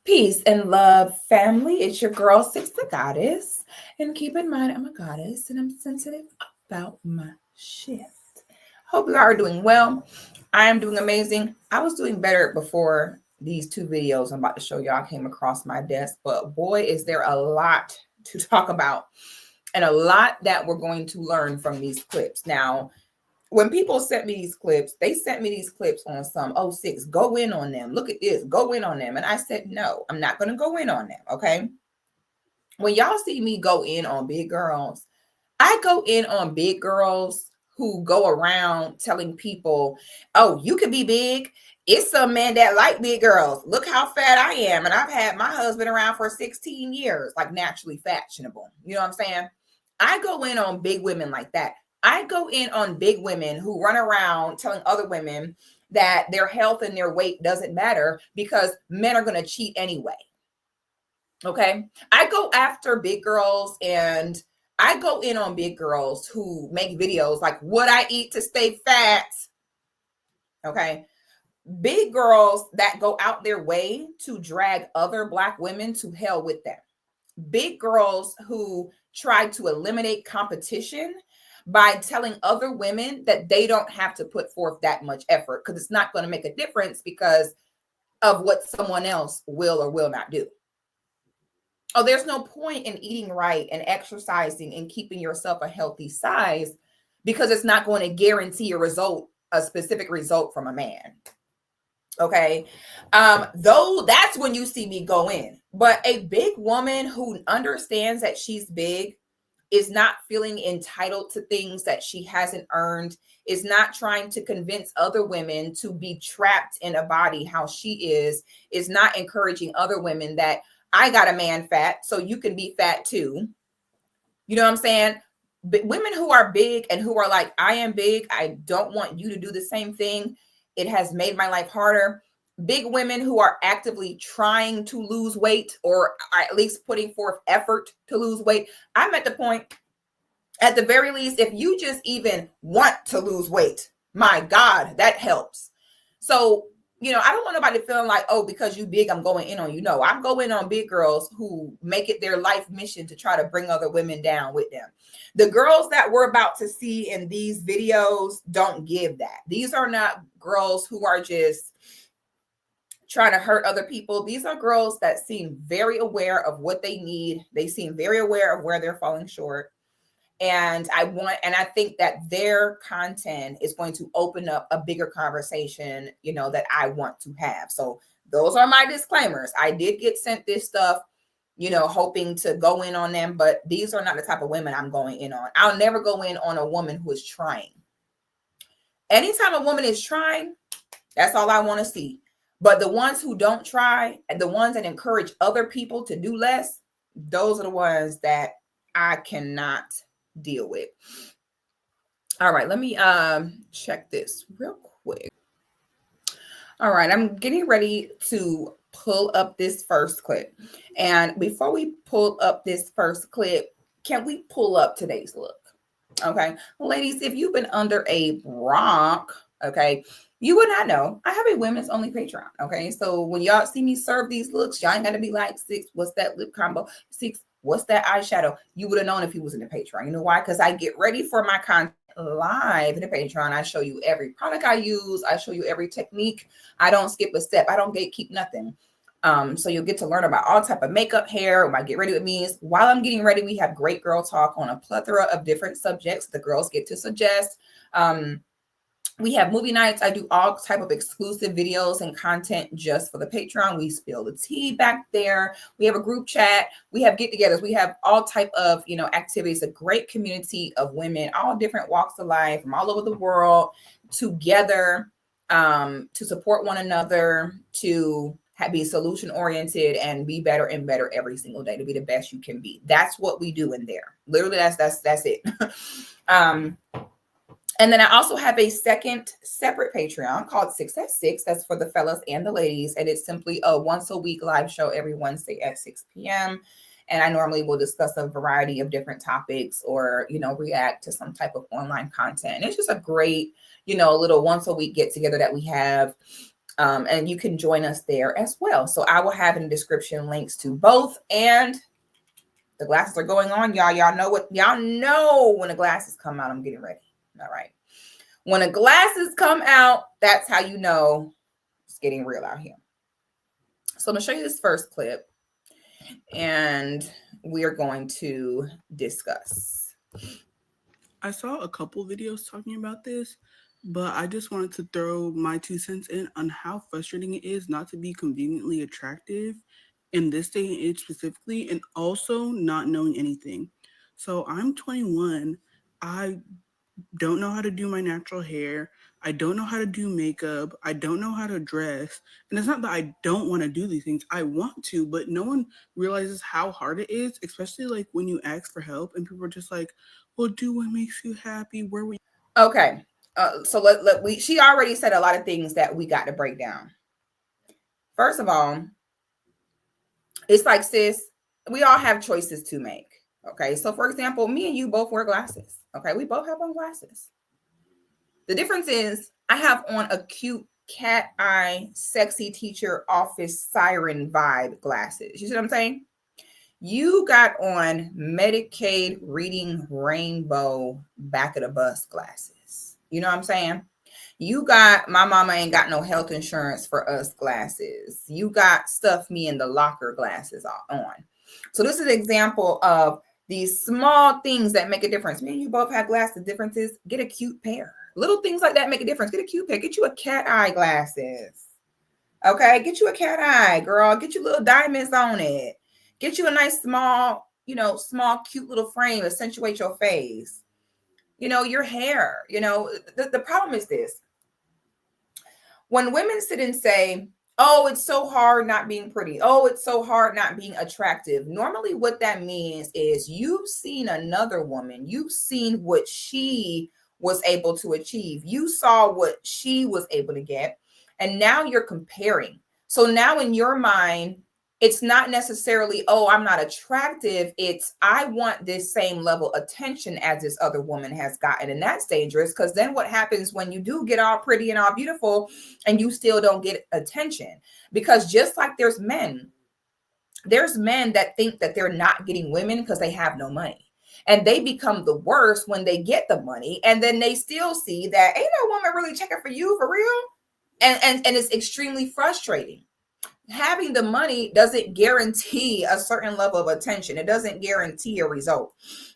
Peace and love, family. It's your girl, Sixthegoddis. And keep in mind, I'm a goddess and I'm sensitive about my shit. Hope you are doing well. I am doing amazing. I was doing better before these two videos I'm about to show y'all came across my desk, but boy, is there a lot to talk about and a lot that we're going to learn from these clips. Now, when people sent me these clips, they sent me these clips on some oh 06, go in on them. Look at this, go in on them. And I said, no, I'm not going to go in on them. Okay. When y'all see me go in on big girls, I go in on big girls who go around telling people, oh, you could be big. It's some men that like big girls. Look how fat I am. And I've had my husband around for 16 years, like naturally fashionable. You know what I'm saying? I go in on big women like that. I go in on big women who run around telling other women that their health and their weight doesn't matter because men are going to cheat anyway. Okay. I go after big girls and I go in on big girls who make videos like what I eat to stay fat. Okay. Big girls that go out their way to drag other Black women to hell with them. Big girls who try to eliminate competition by telling other women that they don't have to put forth that much effort because it's not going to make a difference because of what someone else will or will not do. Oh, there's no point in eating right and exercising and keeping yourself a healthy size because it's not going to guarantee a specific result from a man. Okay. Though that's when you see me go in. But a big woman who understands that she's big is not feeling entitled to things that she hasn't earned, is not trying to convince other women to be trapped in a body how she is not encouraging other women that I got a man fat, so you can be fat too. You know what I'm saying? But women who are big and who are like, I am big, I don't want you to do the same thing. It has made my life harder. Big women who are actively trying to lose weight or at least putting forth effort to lose weight. I'm at the point, at the very least, if you just even want to lose weight, my God, that helps. So, I don't want nobody feeling like, oh, because you big, I'm going in on you. No, I'm going on big girls who make it their life mission to try to bring other women down with them. The girls that we're about to see in these videos don't give that. These are not girls who are just trying to hurt other people. These are girls that seem very aware of what they need. They seem very aware of where they're falling short. And I think that their content is going to open up a bigger conversation, that I want to have. So those are my disclaimers. I did get sent this stuff, hoping to go in on them, but these are not the type of women I'm going in on. I'll never go in on a woman who is trying. Anytime a woman is trying, that's all I want to see. But the ones who don't try, and the ones that encourage other people to do less, those are the ones that I cannot deal with. All right, let me check this real quick. All right, I'm getting ready to pull up this first clip. And before we pull up this first clip, can we pull up today's look? Okay, ladies, if you've been under a rock, okay, you would not know I have a women's only Patreon. Okay, so when y'all see me serve these looks, y'all ain't got to be like, Six, what's that lip combo? Six, what's that eyeshadow? You would have known if you was in the Patreon. You know why? Because I get ready for my content live in the Patreon. I show you every product I use. I show you every technique. I don't skip a step. I don't gatekeep nothing. So you'll get to learn about all type of makeup, hair, what Get Ready With Me is. While I'm getting ready, we have great girl talk on a plethora of different subjects. The girls get to suggest. We have movie nights. I do all type of exclusive videos and content just for the Patreon. We spill the tea back there. We have a group chat. We have get-togethers. We have all type of, activities, a great community of women, all different walks of life from all over the world together to support one another, to be solution oriented and be better and better every single day, to be the best you can be. That's what we do in there. Literally, that's it. And then I also have a second separate Patreon called 6 at 6. That's for the fellas and the ladies. And it's simply a once a week live show every Wednesday at 6 p.m. And I normally will discuss a variety of different topics or, react to some type of online content. And it's just a great, little once a week get together that we have. And you can join us there as well. So I will have in the description links to both, and the glasses are going on, y'all. Y'all know when the glasses come out, I'm getting ready. All right. When the glasses come out, that's how you know it's getting real out here. So I'm gonna show you this first clip, and we are going to discuss. I saw a couple videos talking about this, but I just wanted to throw my 2 cents in on how frustrating it is not to be conveniently attractive in this day and age specifically, and also not knowing anything. So I'm 21. I don't know how to do my natural hair. I don't know how to do makeup. I don't know how to dress. And it's not that I don't want to do these things. I want to, but no one realizes how hard it is, especially like when you ask for help and people are just like, well, do what makes you happy. Where we Okay. So she already said a lot of things that we got to break down. First of all, it's like, sis, we all have choices to make. Okay. So for example, me and you both wear glasses. Okay. We both have on glasses. The difference is I have on a cute cat eye, sexy teacher office siren vibe glasses. You see what I'm saying? You got on Medicaid reading rainbow back of the bus glasses. You know what I'm saying? You got my mama ain't got no health insurance for us glasses. You got stuff me in the locker glasses on. So this is an example of these small things that make a difference. Me and you both have glasses. Differences, get a cute pair. Little things like that make a difference. Get a cute pair. Get you a cat eye glasses. Okay, get you a cat eye, girl. Get you little diamonds on it. Get you a nice small, small cute little frame. Accentuate your face. Your hair. The problem is this. When women sit and say, oh, it's so hard not being pretty. Oh, it's so hard not being attractive. Normally what that means is you've seen another woman. You've seen what she was able to achieve. You saw what she was able to get. And now you're comparing. So now in your mind, it's not necessarily, oh, I'm not attractive. It's, I want this same level of attention as this other woman has gotten. And that's dangerous, because then what happens when you do get all pretty and all beautiful and you still don't get attention? Because just like there's men that think that they're not getting women because they have no money. And they become the worst when they get the money. And then they still see that ain't no woman really checking for you for real. And it's extremely frustrating. Having the money doesn't guarantee a certain level of attention. It doesn't guarantee a result.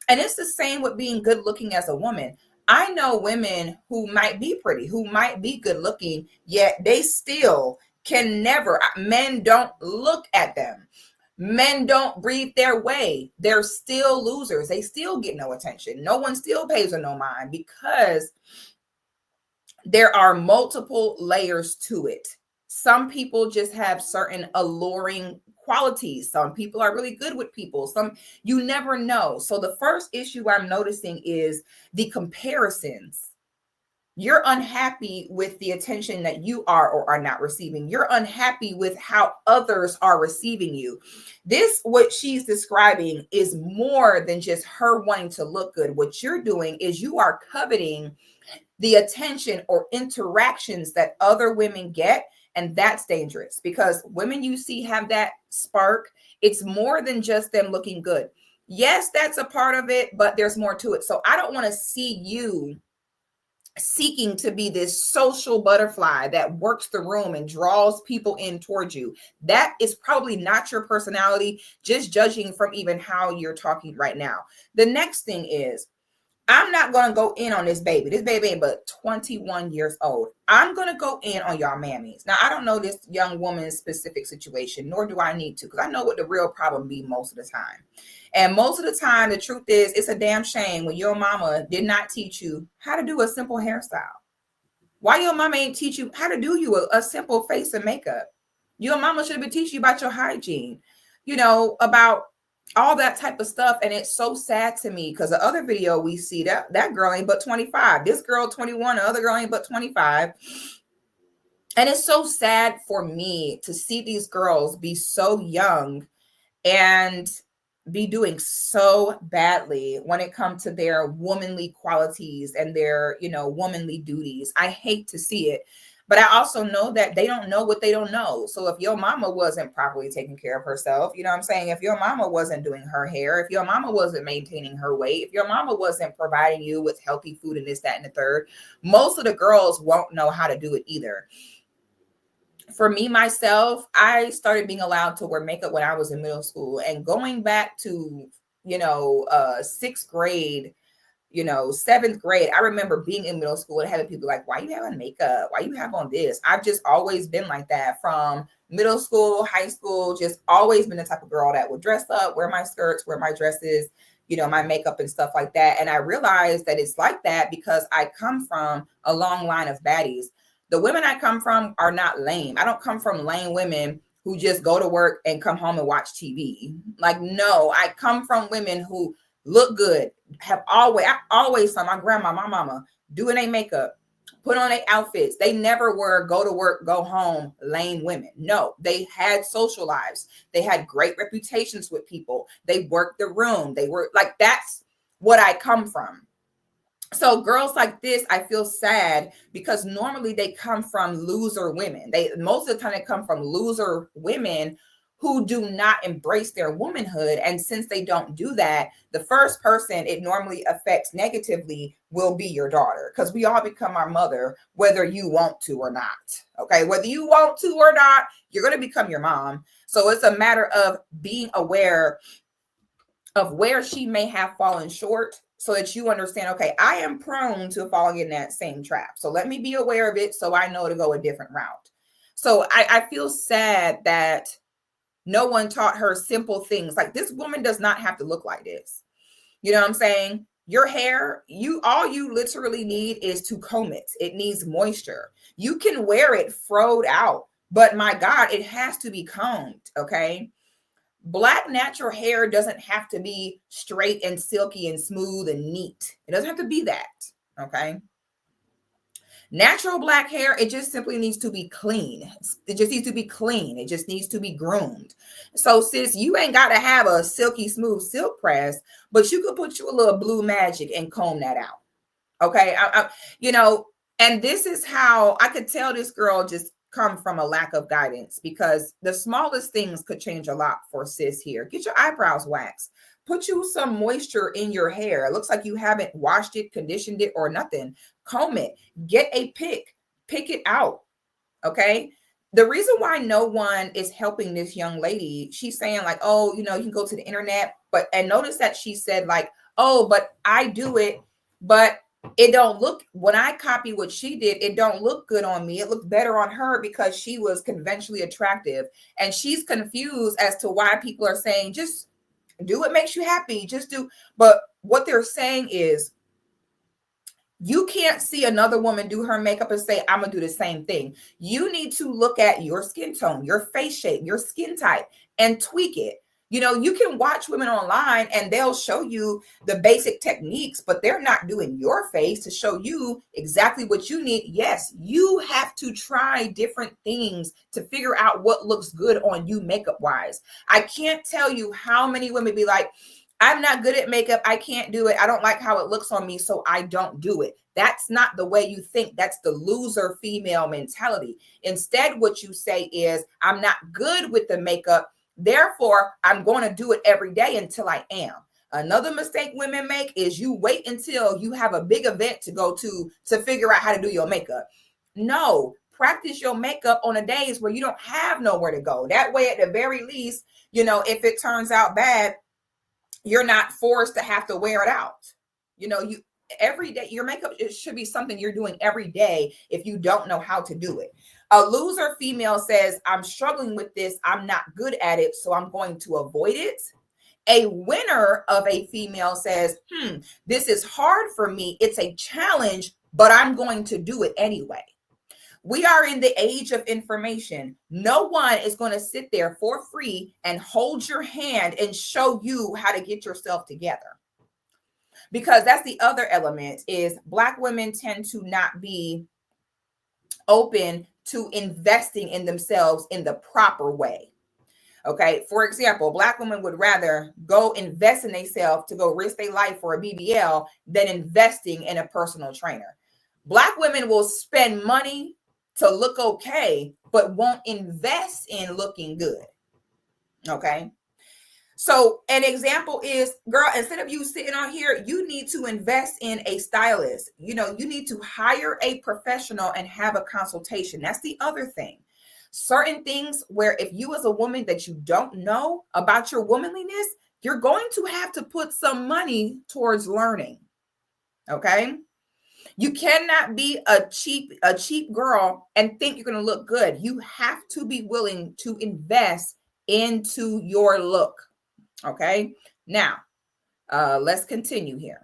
And it's the same with being good looking as a woman. I know women who might be pretty, who might be good looking, yet they still can never, men don't look at them. Men don't breathe their way. They're still losers. They still get no attention. No one still pays them no mind, because there are multiple layers to it. Some people just have certain alluring qualities. Some people are really good with people. Some, you never know. So the first issue I'm noticing is the comparisons. You're unhappy with the attention that you are or are not receiving. You're unhappy with how others are receiving you. This, what she's describing, is more than just her wanting to look good. What you're doing is you are coveting the attention or interactions that other women get. And that's dangerous, because women you see have that spark. It's more than just them looking good. Yes, that's a part of it, but there's more to it. So I don't want to see you seeking to be this social butterfly that works the room and draws people in towards you. That is probably not your personality, just judging from even how you're talking right now. The next thing is, I'm not going to go in on this baby. This baby ain't but 21 years old. I'm going to go in on y'all mammies. Now, I don't know this young woman's specific situation, nor do I need to, because I know what the real problem be most of the time. And most of the time, the truth is, it's a damn shame when your mama did not teach you how to do a simple hairstyle. Why your mama ain't teach you how to do you a simple face and makeup? Your mama should have been teaching you about your hygiene, about all that type of stuff. And it's so sad to me, because the other video we see, that girl ain't but 25. This girl 21, the other girl ain't but 25. And it's so sad for me to see these girls be so young and be doing so badly when it comes to their womanly qualities and their, womanly duties. I hate to see it. But I also know that they don't know what they don't know. So if your mama wasn't properly taking care of herself, you know what I'm saying? If your mama wasn't doing her hair, if your mama wasn't maintaining her weight, if your mama wasn't providing you with healthy food and this, that, and the third, most of the girls won't know how to do it either. For me, myself, I started being allowed to wear makeup when I was in middle school, and going back to, sixth grade, seventh grade, I remember being in middle school and having people like, why you have on makeup? Why you have on this? I've just always been like that from middle school, high school, just always been the type of girl that would dress up, wear my skirts, wear my dresses, my makeup and stuff like that. And I realized that it's like that because I come from a long line of baddies. The women I come from are not lame. I don't come from lame women who just go to work and come home and watch TV. Like, no, I come from women who look good, I always saw my grandma, my mama doing their makeup, put on their outfits. They never were go to work, go home, lame women. No, they had social lives. They had great reputations with people. They worked the room. They were like, that's what I come from. So girls like this, I feel sad because normally they come from loser women. They most of the time they come from loser women who do not embrace their womanhood. And since they don't do that, the first person it normally affects negatively will be your daughter, because we all become our mother, whether you want to or not. Okay, whether you want to or not, you're going to become your mom. So it's a matter of being aware of where she may have fallen short, so that you understand, okay, I am prone to falling in that same trap. So let me be aware of it so I know to go a different route. So I feel sad that no one taught her simple things. Like, this woman does not have to look like this. You know what I'm saying? Your hair, all you literally need is to comb it. It needs moisture. You can wear it froed out, but my God, it has to be combed. Okay. Black natural hair doesn't have to be straight and silky and smooth and neat. It doesn't have to be that. Okay. Natural black hair, it just simply needs to be clean. It just needs to be clean. It just needs to be groomed. So sis, you ain't got to have a silky smooth silk press, but you could put you a little blue magic and comb that out. Okay. And this is how I could tell this girl just come from a lack of guidance, because the smallest things could change a lot for sis here. Get your eyebrows waxed. Put you some moisture in your hair. It looks like you haven't washed it, conditioned it, or nothing. Comb it. Get a pick it out. Okay. The reason why no one is helping this young lady, she's saying like, oh, you can go to the internet, and notice that she said like, oh, but I do it, but it don't look, when I copy what she did, it don't look good on me. It looked better on her because she was conventionally attractive. And she's confused as to why people are saying, just do what makes you happy. Just do. But what they're saying is, you can't see another woman do her makeup and say, I'm going to do the same thing. You need to look at your skin tone, your face shape, your skin type, and tweak it. You can watch women online and they'll show you the basic techniques, but they're not doing your face to show you exactly what you need. Yes, you have to try different things to figure out what looks good on you makeup wise. I can't tell you how many women be like, I'm not good at makeup. I can't do it. I don't like how it looks on me, so I don't do it. That's not the way you think. That's the loser female mentality. Instead, what you say is, I'm not good with the makeup, therefore, I'm going to do it every day until I am. Another mistake women make is you wait until you have a big event to go to figure out how to do your makeup. No, practice your makeup on the days where you don't have nowhere to go. That way, at the very least, if it turns out bad, you're not forced to have to wear it out. You every day, your makeup, it should be something you're doing every day if you don't know how to do it. A loser female says, I'm struggling with this, I'm not good at it, so I'm going to avoid it. A winner of a female says, this is hard for me, it's a challenge, but I'm going to do it anyway. We are in the age of information. No one is going to sit there for free and hold your hand and show you how to get yourself together. Because that's the other element, is Black women tend to not be open to investing in themselves in the proper way. Okay. For example, Black women would rather go invest in themselves to go risk their life for a BBL than investing in a personal trainer. Black women will spend money to look okay, but won't invest in looking good. Okay. So an example is, girl, instead of you sitting on here, you need to invest in a stylist. You need to hire a professional and have a consultation. That's the other thing. Certain things where if you as a woman that you don't know about your womanliness, you're going to have to put some money towards learning. Okay? You cannot be a cheap girl and think you're going to look good. You have to be willing to invest into your look. Okay. Now, let's continue here.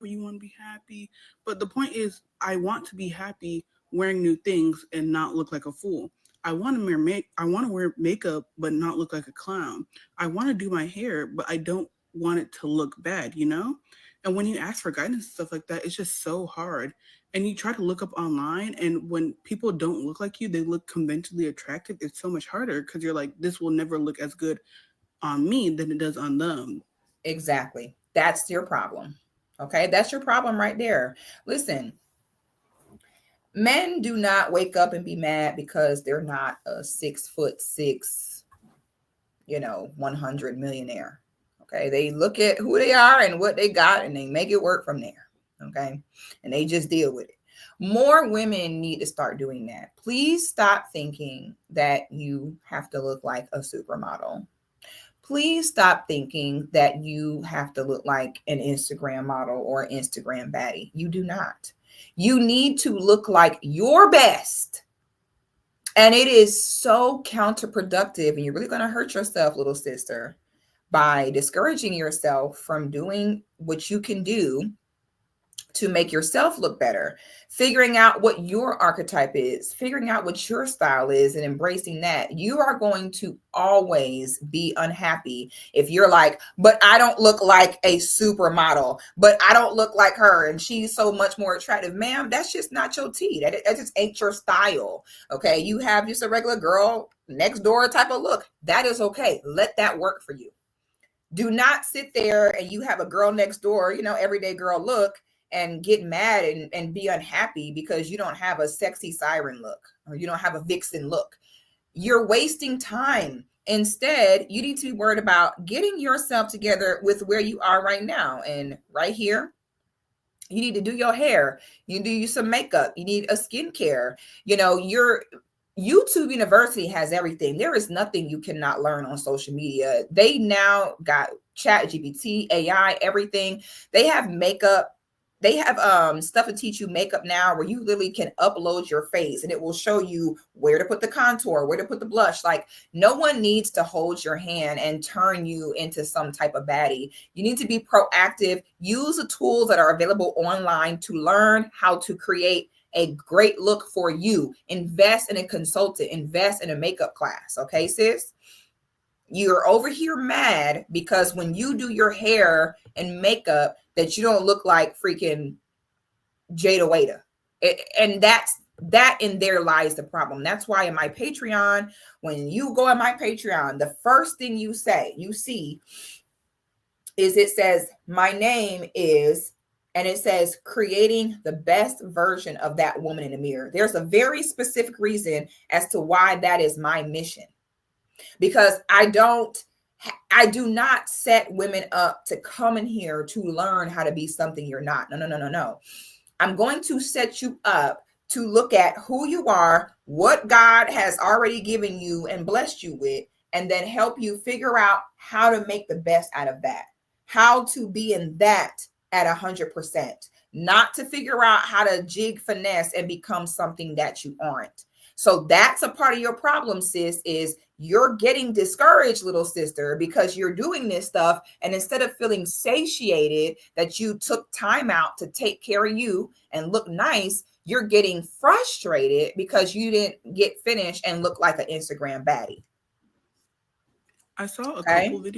You want to be happy. But the point is, I want to be happy wearing new things and not look like a fool. I want to wear makeup but not look like a clown. I want to do my hair, but I don't want it to look bad, you know? And when you ask for guidance and stuff like that, it's just so hard. And you try to look up online, and when people don't look like you, they look conventionally attractive. It's so much harder because you're like, this will never look as good on me than it does on them. Exactly. That's your problem. Okay. That's your problem right there. Listen, men do not wake up and be mad because they're not a 6'6", 100 millionaire. Okay. They look at who they are and what they got and they make it work from there. Okay. And they just deal with it. More women need to start doing that. Please stop thinking that you have to look like a supermodel. Please stop thinking that you have to look like an Instagram model or Instagram baddie. You do not. You need to look like your best. And it is so counterproductive, and you're really going to hurt yourself, little sister, by discouraging yourself from doing what you can do to make yourself look better, figuring out what your archetype is, figuring out what your style is, and embracing that. You are going to always be unhappy if you're like, but I don't look like a supermodel, but I don't look like her, and she's so much more attractive. Ma'am, that's just not your tea. That just ain't your style. Okay. You have just a regular girl next door type of look. That is okay. Let that work for you. Do not sit there and you have a girl next door, everyday girl look, and get mad and be unhappy because you don't have a sexy siren look or you don't have a vixen look. You're wasting time. Instead, you need to be worried about getting yourself together with where you are right now. And right here, you need to do your hair. You need to do some makeup. You need a skincare. Your YouTube University has everything. There is nothing you cannot learn on social media. They now got Chat GPT, AI, everything. They have makeup. They have stuff to teach you makeup now where you literally can upload your face and it will show you where to put the contour, where to put the blush. Like, no one needs to hold your hand and turn you into some type of baddie. You need to be proactive. Use the tools that are available online to learn how to create a great look for you. Invest in a consultant, invest in a makeup class. Okay, sis? You're over here mad because when you do your hair and makeup that you don't look like freaking Jada Waiter. And that in there lies the problem. That's why in my Patreon, when you go in my Patreon, the first thing you see is it says, my name is, and it says creating the best version of that woman in the mirror. There's a very specific reason as to why that is my mission. Because I do not set women up to come in here to learn how to be something you're not. No. I'm going to set you up to look at who you are, what God has already given you and blessed you with, and then help you figure out how to make the best out of that, how to be in that at 100%, not to figure out how to jig finesse and become something that you aren't. So that's a part of your problem, sis, is you're getting discouraged, little sister, because you're doing this stuff. And instead of feeling satiated that you took time out to take care of you and look nice, you're getting frustrated because you didn't get finished and look like an Instagram baddie. I saw a Okay. couple videos.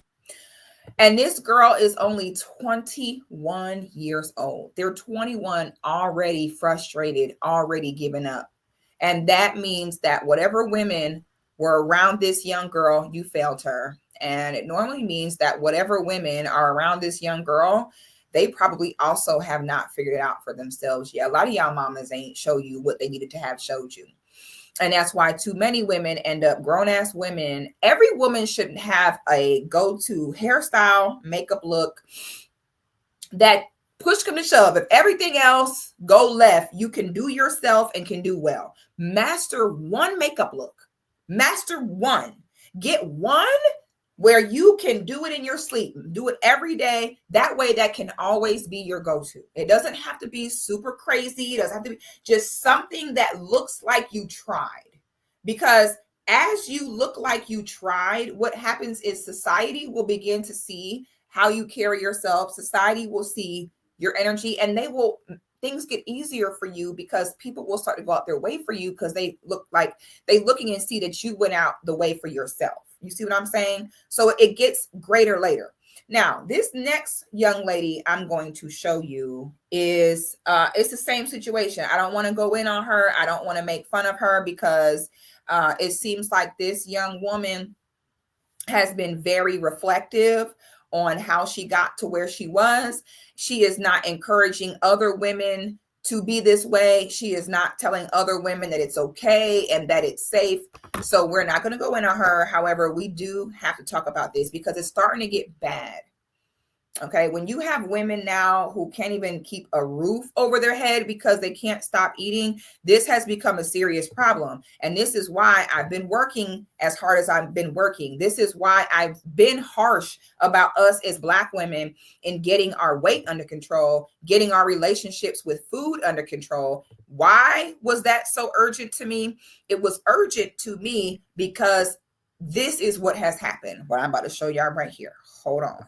And this girl is only 21 years old. They're 21, already frustrated, already given up. And that means that whatever women were around this young girl, you failed her. And it normally means that whatever women are around this young girl, they probably also have not figured it out for themselves yet. A lot of y'all mamas ain't show you what they needed to have showed you. And that's why too many women end up grown-ass women. Every woman should have a go-to hairstyle, makeup look that push come to shove. If everything else go left, you can do yourself and can do well. Master one makeup look. Master one. Get one where you can do it in your sleep. Do it every day. That way, that can always be your go-to. It doesn't have to be super crazy. It doesn't have to be just something that looks like you tried. Because as you look like you tried, what happens is society will begin to see how you carry yourself. Society will see your energy, and things get easier for you because people will start to go out their way for you because they looking and see that you went out the way for yourself. You see what I'm saying? So it gets greater later. Now, this next young lady I'm going to show you is it's the same situation. I don't want to go in on her. I don't want to make fun of her because it seems like this young woman has been very reflective on how she got to where she was. She is not encouraging other women to be this way. She is not telling other women that it's okay and that it's safe. So we're not going to go in on her. However, we do have to talk about this because it's starting to get bad. Okay, when you have women now who can't even keep a roof over their head because they can't stop eating, this has become a serious problem. And this is why I've been working as hard as I've been working. This is why I've been harsh about us as Black women in getting our weight under control, getting our relationships with food under control. Why was that so urgent to me? It was urgent to me because this is what has happened. What I'm about to show y'all right here. Hold on.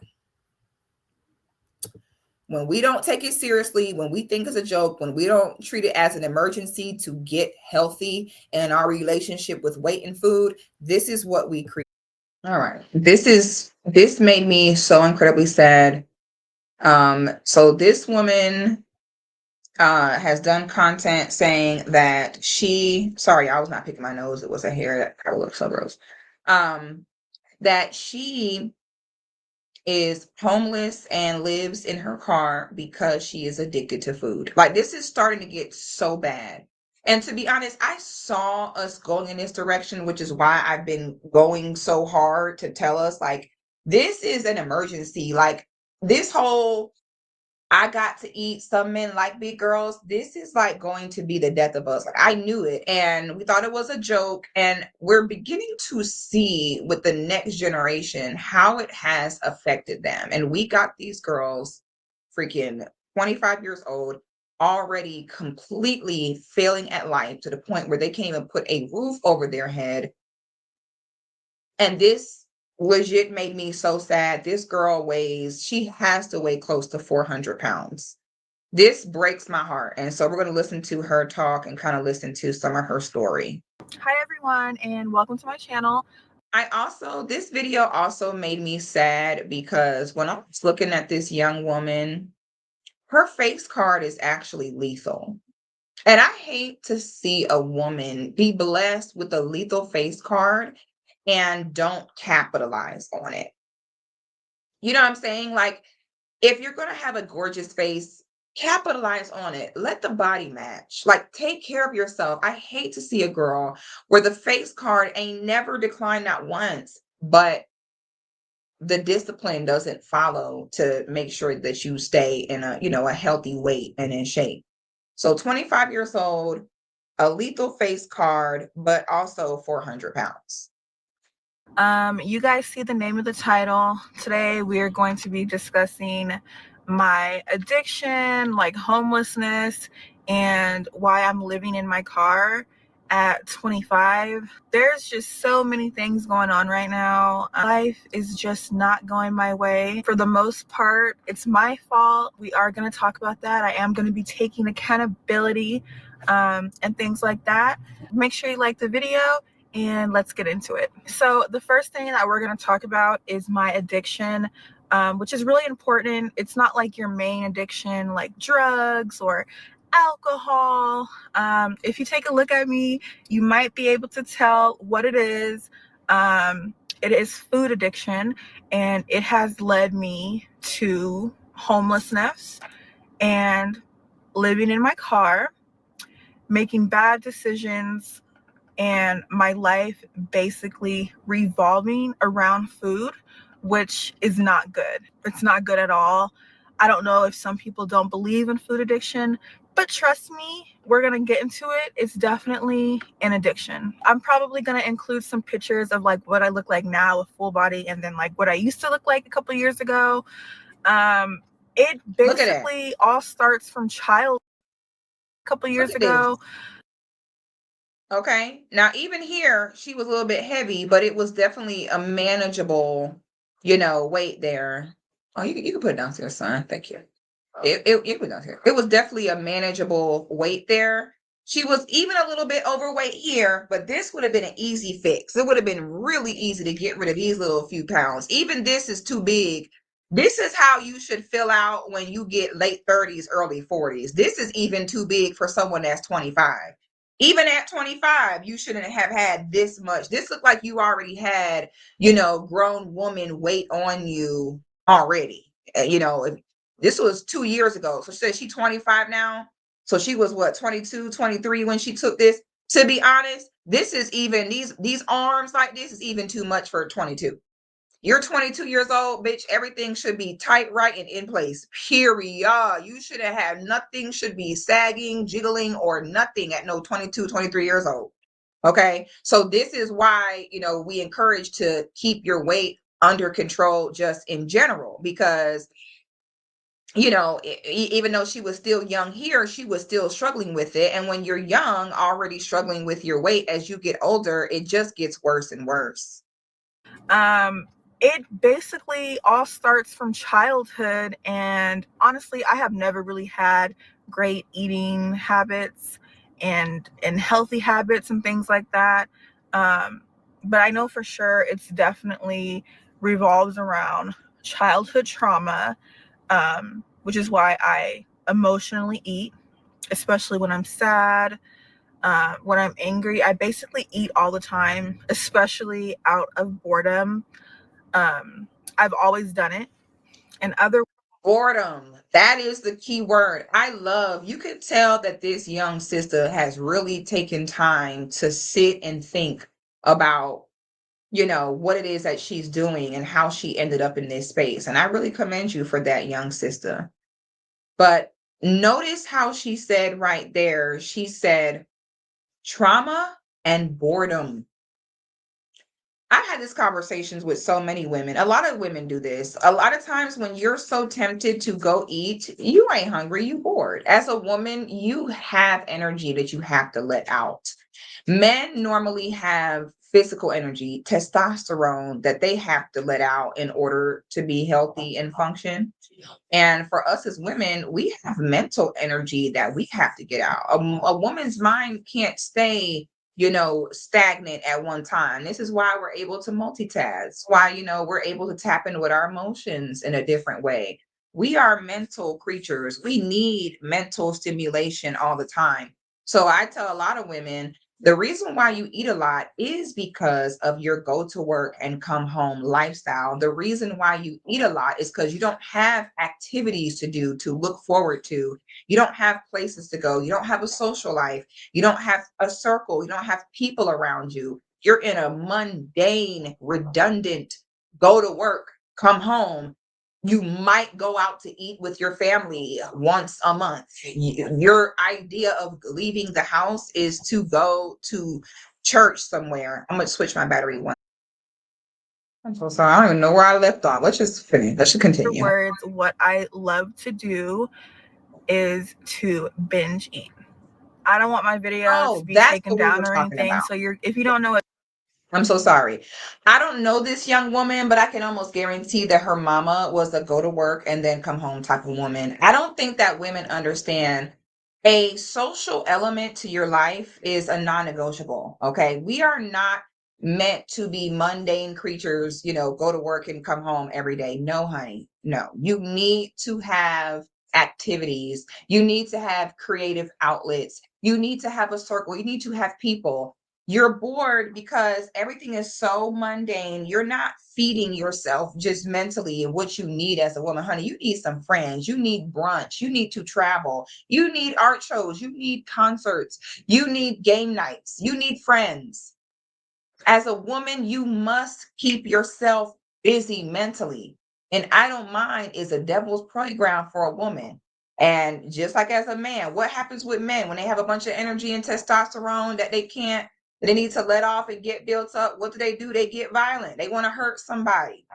When we don't take it seriously, when we think it's a joke, when we don't treat it as an emergency to get healthy in our relationship with weight and food, this is what we create. All right. This made me so incredibly sad. So this woman has done content saying that sorry, I was not picking my nose. It was a hair that kind of looks so gross. That she is homeless and lives in her car because she is addicted to food. Like, this is starting to get so bad. And to be honest, I saw us going in this direction, which is why I've been going so hard to tell us, like, this is an emergency. Like, this whole I got to eat, some men like big girls, this is like going to be the death of us. Like, I knew it and we thought it was a joke. And we're beginning to see with the next generation how it has affected them. And we got these girls freaking 25 years old, already completely failing at life to the point where they can't even put a roof over their head. And this legit made me so sad. This girl she has to weigh close to 400 pounds. This breaks my heart. And so we're going to listen to her talk and kind of listen to some of her story. Hi everyone, and welcome to my channel. This video also made me sad because when I was looking at this young woman, her face card is actually lethal. And I hate to see a woman be blessed with a lethal face card and don't capitalize on it. You know what I'm saying? Like, if you're going to have a gorgeous face, capitalize on it. Let the body match. Like, take care of yourself. I hate to see a girl where the face card ain't never declined, not once, but the discipline doesn't follow to make sure that you stay in a healthy weight and in shape. So 25 years old, a lethal face card, but also 400 pounds. You guys see the name of the title. Today we are going to be discussing my addiction, like homelessness, and why I'm living in my car at 25. There's just so many things going on right now. Life is just not going my way. For the most part, it's my fault. We are going to talk about that. I am going to be taking accountability and things like that. Make sure you like the video and let's get into it. So the first thing that we're going to talk about is my addiction, which is really important. It's not like your main addiction like drugs or alcohol. If you take a look at me, you might be able to tell what it is. It is food addiction, and it has led me to homelessness and living in my car, making bad decisions, and my life basically revolving around food, which is not good. It's not good at all. I don't know if some people don't believe in food addiction, but trust me, we're gonna get into it. It's definitely an addiction. I'm probably gonna include some pictures of like what I look like now with full body and then like what I used to look like a couple years ago. It Look at that. basically all starts from child a couple Look years at this. ago. Okay. Now, even here, she was a little bit heavy, but it was definitely a manageable, weight there. Oh, you can put it downstairs, son. Thank you. It was downstairs. It was definitely a manageable weight there. She was even a little bit overweight here, but this would have been an easy fix. It would have been really easy to get rid of these little few pounds. Even this is too big. This is how you should fill out when you get late 30s, early 40s. This is even too big for someone that's 25. Even at 25, you shouldn't have had this much. This looked like you already had, grown woman weight on you already. If this was 2 years ago. So she said she's 25 now. So she was what, 22, 23 when she took this. To be honest, this is even these arms like this is even too much for 22. You're 22 years old, bitch. Everything should be tight, right, and in place. Period. You shouldn't have nothing should be sagging, jiggling, or nothing at no 22, 23 years old. Okay. So this is why, we encourage to keep your weight under control just in general, because even though she was still young here, she was still struggling with it. And when you're young, already struggling with your weight, as you get older, it just gets worse and worse. It basically all starts from childhood, and honestly, I have never really had great eating habits and healthy habits and things like that. But I know for sure it's definitely revolves around childhood trauma, which is why I emotionally eat, especially when I'm sad, when I'm angry. I basically eat all the time, especially out of boredom. I've always done it. And other Boredom. That is the key word. You can tell that this young sister has really taken time to sit and think about, what it is that she's doing and how she ended up in this space. And I really commend you for that, young sister. But notice how she said right there, she said trauma and boredom. I've had these conversations with so many women. A lot of women do this. A lot of times when you're so tempted to go eat, you ain't hungry, you bored. As a woman, you have energy that you have to let out. Men normally have physical energy, testosterone that they have to let out in order to be healthy and function. And for us as women, we have mental energy that we have to get out. A woman's mind can't stay, stagnant at one time. This is why we're able to multitask, why, we're able to tap into with our emotions in a different way. We are mental creatures. We need mental stimulation all the time. So I tell a lot of women, the reason why you eat a lot is because of your go to work and come home lifestyle. The reason why you eat a lot is because you don't have activities to do, to look forward to. You don't have places to go. You don't have a social life. You don't have a circle. You don't have people around you. You're in a mundane, redundant, go to work, come home. You might go out to eat with your family once a month. Your idea of leaving the house is to go to church somewhere. I'm going to switch my battery one. I'm so sorry. I don't even know where I left off. Let's just finish. Let's just continue. words, what I love to do is to binge eat. I don't want my video to Oh, be that's taken what we were down or talking anything. about. So if you don't know it, I'm so sorry. I don't know this young woman, but I can almost guarantee that her mama was a go to work and then come home type of woman. I don't think that women understand a social element to your life is a non-negotiable. Okay. We are not meant to be mundane creatures, go to work and come home every day. No, honey. No. You need to have activities. You need to have creative outlets. You need to have a circle. You need to have people. You're bored because everything is so mundane. You're not feeding yourself just mentally and what you need as a woman, honey. You need some friends. You need brunch. You need to travel. You need art shows. You need concerts. You need game nights. You need friends. As a woman, you must keep yourself busy mentally. And I don't mind is a devil's playground for a woman. And just like as a man, what happens with men when they have a bunch of energy and testosterone that they need to let off and get built up? What do? They get violent. They want to hurt somebody.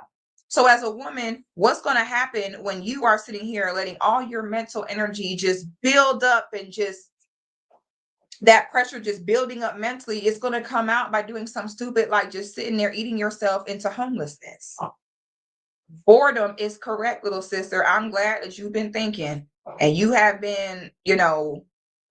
So as a woman, what's going to happen when you are sitting here letting all your mental energy just build up and just that pressure just building up mentally? It's going to come out by doing something stupid like just sitting there eating yourself into homelessness. Boredom is correct, little sister. I'm glad that you've been thinking and you have been,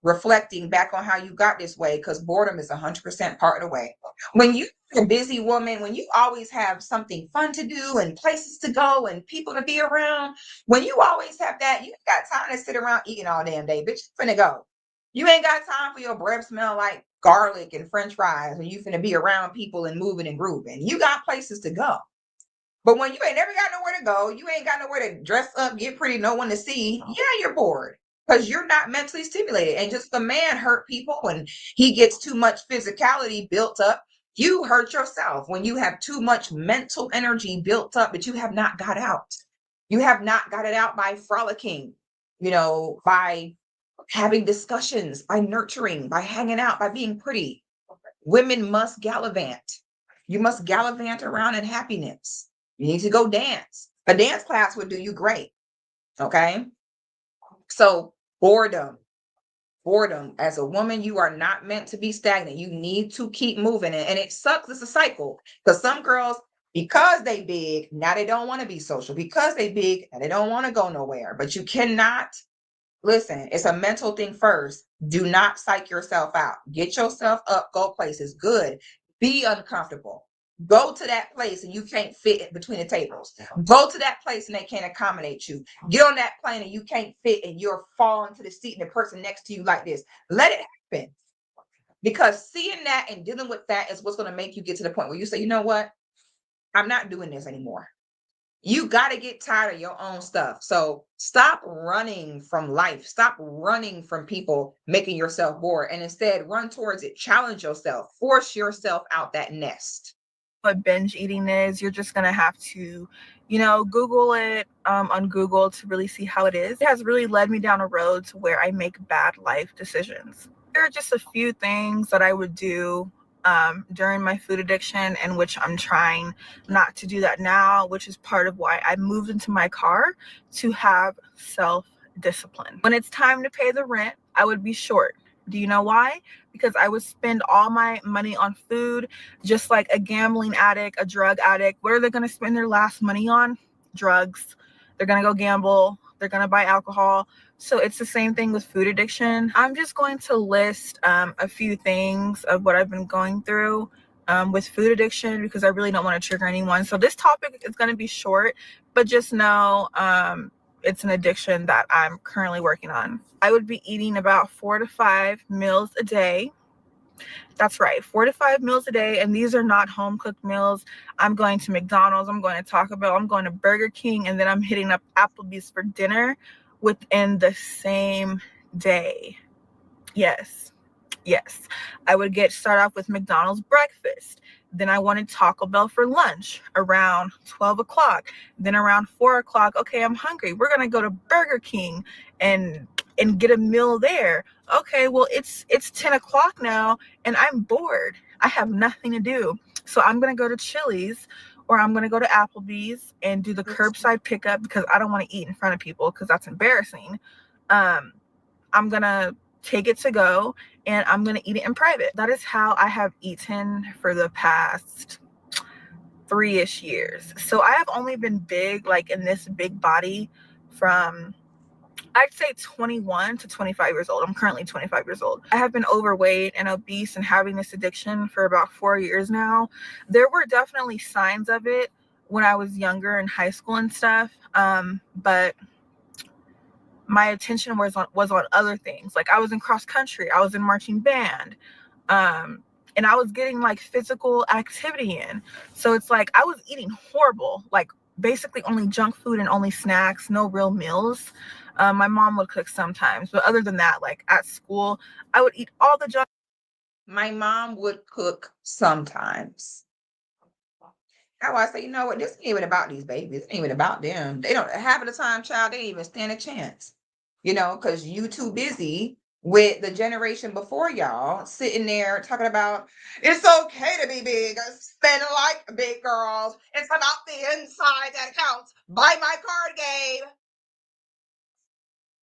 reflecting back on how you got this way, because boredom is 100% part of the way. When you're a busy woman, when you always have something fun to do and places to go and people to be around, when you always have that, you ain't got time to sit around eating all damn day. Bitch, you finna go. You ain't got time for your breath smell like garlic and french fries when you finna be around people and moving and grooving. You got places to go. But when you ain't never got nowhere to go, you ain't got nowhere to dress up, get pretty, no one to see, yeah, you're bored because you're not mentally stimulated. And just the man hurt people when he gets too much physicality built up. You hurt yourself when you have too much mental energy built up that you have not got out. You have not got it out by frolicking, by having discussions, by nurturing, by hanging out, by being pretty. Women must gallivant. You must gallivant around in happiness. You need to go dance. A dance class would do you great. Okay. So boredom. As a woman, you are not meant to be stagnant. You need to keep moving. And it sucks. It's a cycle. Because some girls, because they big, now they don't want to be social. Because they big, and they don't want to go nowhere. But you cannot. Listen, it's a mental thing first. Do not psych yourself out. Get yourself up, go places. Good. Be uncomfortable. Go to that place and you can't fit between the tables. Go to that place and they can't accommodate you. Get on that plane and you can't fit and you're falling to the seat and the person next to you like this. Let it happen. Because seeing that and dealing with that is what's going to make you get to the point where you say, you know what? I'm not doing this anymore. You got to get tired of your own stuff. So stop running from life. Stop running from people making yourself bored, and instead run towards it. Challenge yourself. Force yourself out that nest. What binge eating is, you're just gonna have to, Google it on Google to really see how it is. It has really led me down a road to where I make bad life decisions. There are just a few things that I would do during my food addiction, and which I'm trying not to do that now, which is part of why I moved into my car to have self-discipline. When it's time to pay the rent, I would be short. Do you know why? Because I would spend all my money on food, just like a gambling addict, a drug addict. What are they going to spend their last money on? Drugs. They're going to go gamble. They're going to buy alcohol. So it's the same thing with food addiction. I'm just going to list a few things of what I've been going through with food addiction, because I really don't want to trigger anyone. So this topic is going to be short, but just know it's an addiction that I'm currently working on. I would be eating about 4 to 5 meals a day. That's right, 4 to 5 meals a day. And these are not home cooked meals. I'm going to McDonald's, I'm going to Taco Bell, I'm going to Burger King, and then I'm hitting up Applebee's for dinner within the same day. Yes. I would start off with McDonald's breakfast. Then I wanted Taco Bell for lunch around 12 o'clock. Then around 4 o'clock, okay, I'm hungry. We're going to go to Burger King and get a meal there. Okay, well, it's 10 o'clock now and I'm bored. I have nothing to do. So I'm going to go to Chili's, or I'm going to go to Applebee's and do the curbside pickup, because I don't want to eat in front of people because that's embarrassing. I'm going to take it to go and I'm going to eat it in private. That is how I have eaten for the past 3-ish years. So I have only been big, like in this big body, from I'd say 21 to 25 years old. I'm currently 25 years old. I have been overweight and obese and having this addiction for about 4 years now. There were definitely signs of it when I was younger in high school and stuff. But my attention was on other things. Like I was in cross country, I was in marching band. and I was getting like physical activity in. So it's like I was eating horrible, like basically only junk food and only snacks, no real meals. My mom would cook sometimes, but other than that, like at school, I would eat all the junk. My mom would cook sometimes. That's why I say, you know what, this ain't even about these babies. It ain't even about them. They don't, half of the time, child, they ain't even stand a chance. Because you too busy with the generation before y'all sitting there talking about it's okay to be big, spend like big girls. It's about the inside that counts. Buy my card game.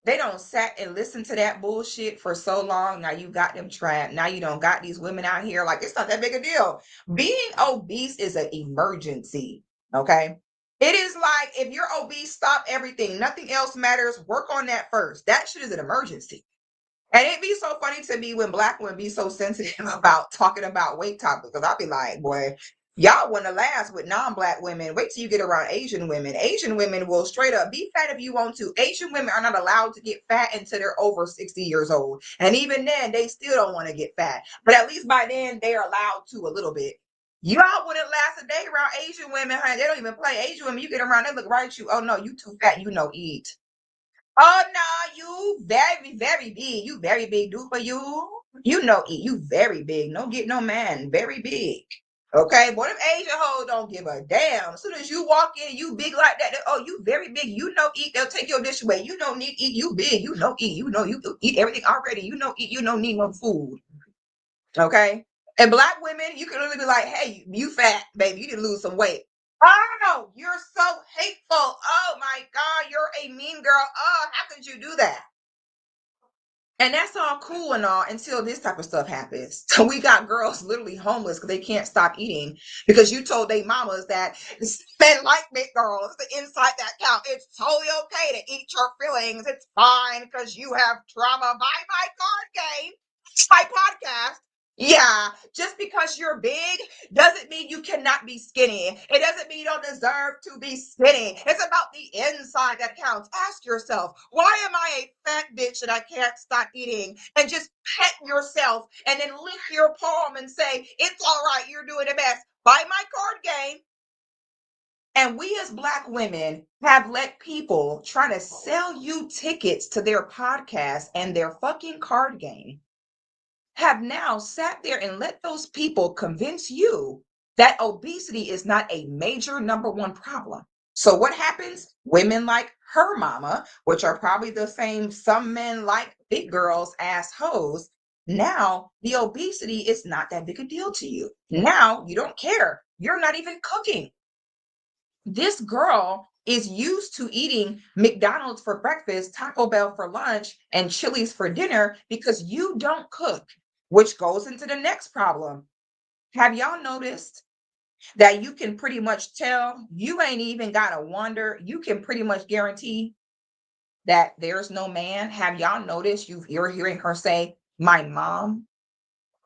They don't sat and listen to that bullshit for so long. Now you got them trapped. Now you don't got these women out here like it's not that big a deal. Being obese is an emergency. Okay. It is like if you're obese, stop everything. Nothing else matters. Work on that first. That shit is an emergency. And it'd be so funny to me when Black women be so sensitive about talking about weight topics. Because I'll be like, boy, y'all want to last with non-Black women. Wait till you get around Asian women. Asian women will straight up be fat if you want to. Asian women are not allowed to get fat until they're over 60 years old. And even then, they still don't want to get fat. But at least by then, they're allowed to a little bit. Y'all wouldn't last a day around Asian women, honey. They don't even play Asian women. You get around, they look right at you. Oh, no, you too fat. You know, eat. Oh no, you very, very big. You very big, do for you. You know it. You very big. No get no man. Very big. Okay. But if Asian hoes don't give a damn. As soon as you walk in, you big like that. Oh, you very big. You know eat. They'll take your dish away. You don't need eat. You big. You know eat. You know you eat everything already. You know eat. You don't need no food. Okay. And Black women, you can literally be like, hey, you fat, baby. You need to lose some weight. Oh, you're so hateful. Oh my God, you're a mean girl. Oh, how could you do that? And that's all cool and all until this type of stuff happens. So we got girls literally homeless because they can't stop eating because you told they mamas that spend like big girls, the inside that count. It's totally okay to eat your feelings. It's fine because you have trauma. Buy my card game, my podcast. Yeah, just because you're big doesn't mean you cannot be skinny. It doesn't mean you don't deserve to be skinny. It's about the inside that counts. Ask yourself, why am I a fat bitch that I can't stop eating? And just pet yourself and then lick your palm and say, it's all right, you're doing the best. Buy my card game. And we as Black women have let people try to sell you tickets to their podcast and their fucking card game have now sat there and let those people convince you that obesity is not a major number one problem. So what happens? Women like her mama, which are probably the same some men like big girls ass hoes. Now the obesity is not that big a deal to you. Now you don't care. You're not even cooking. This girl is used to eating McDonald's for breakfast, Taco Bell for lunch, and Chili's for dinner because you don't cook, which goes into the next problem. Have y'all noticed that you can pretty much tell you ain't even got to wonder? You can pretty much guarantee that there's no man. Have y'all noticed you're hearing her say, my mom?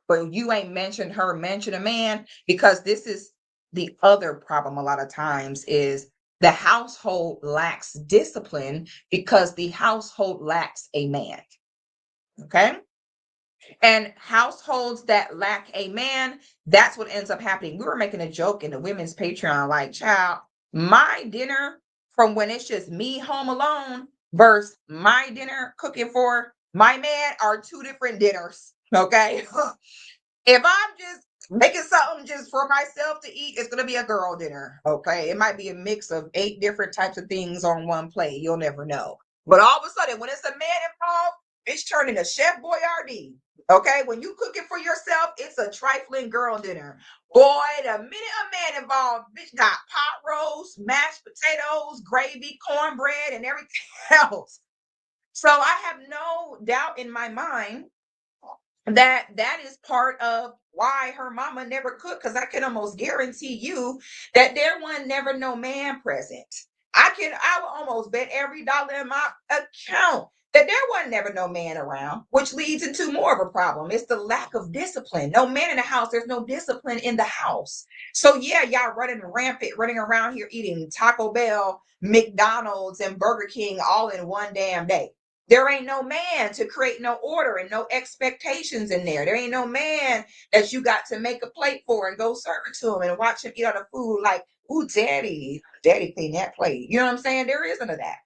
But you ain't mentioned her mention a man because this is the other problem a lot of times is the household lacks discipline because the household lacks a man. Okay. And households that lack a man, that's what ends up happening. We were making a joke in the women's Patreon, like, child, my dinner from when it's just me home alone versus my dinner cooking for my man are two different dinners. Okay. If I'm just making something just for myself to eat, it's gonna be a girl dinner. Okay. It might be a mix of 8 different types of things on one plate. You'll never know. But all of a sudden, when it's a man involved, it's turning to Chef Boyardee. Okay. When you cooking for yourself, it's a trifling girl dinner. Boy, the minute a man involved, bitch got pot roast, mashed potatoes, gravy, cornbread, and everything else. So I have no doubt in my mind that is part of why her mama never cooked, because I can almost guarantee you that there was never no man present. I will almost bet every dollar in my account that there was never no man around, which leads into more of a problem. It's the lack of discipline. No man in the house, there's no discipline in the house. So yeah, y'all running rampant, running around here eating Taco Bell, McDonald's, and Burger King all in one damn day. There ain't no man to create no order and no expectations in there. There ain't no man that you got to make a plate for and go serve it to him and watch him eat all the food like, ooh, daddy clean that plate. You know what I'm saying? There is none of that.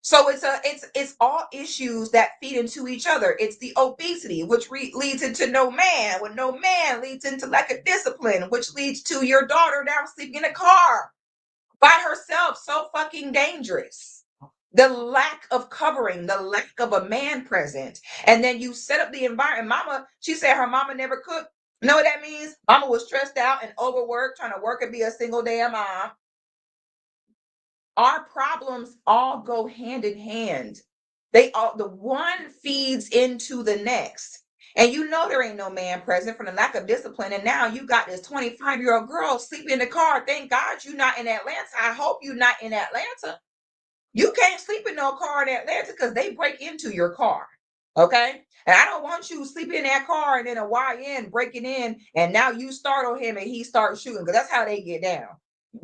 So it's all issues that feed into each other. It's the obesity, which leads into no man. When no man leads into lack of discipline, which leads to your daughter now sleeping in a car by herself. So fucking dangerous. The lack of covering, the lack of a man present. And then you set up the environment. Mama, she said her mama never cooked. You know what that means? Mama was stressed out and overworked, trying to work and be a single damn mom. Our problems all go hand in hand. The one feeds into the next. And you know there ain't no man present from the lack of discipline. And now you got this 25-year-old girl sleeping in the car. Thank God you're not in Atlanta. I hope you're not in Atlanta. You can't sleep in no car in Atlanta because they break into your car. Okay? And I don't want you sleeping in that car and then a YN breaking in and now you startle him and he starts shooting, because that's how they get down.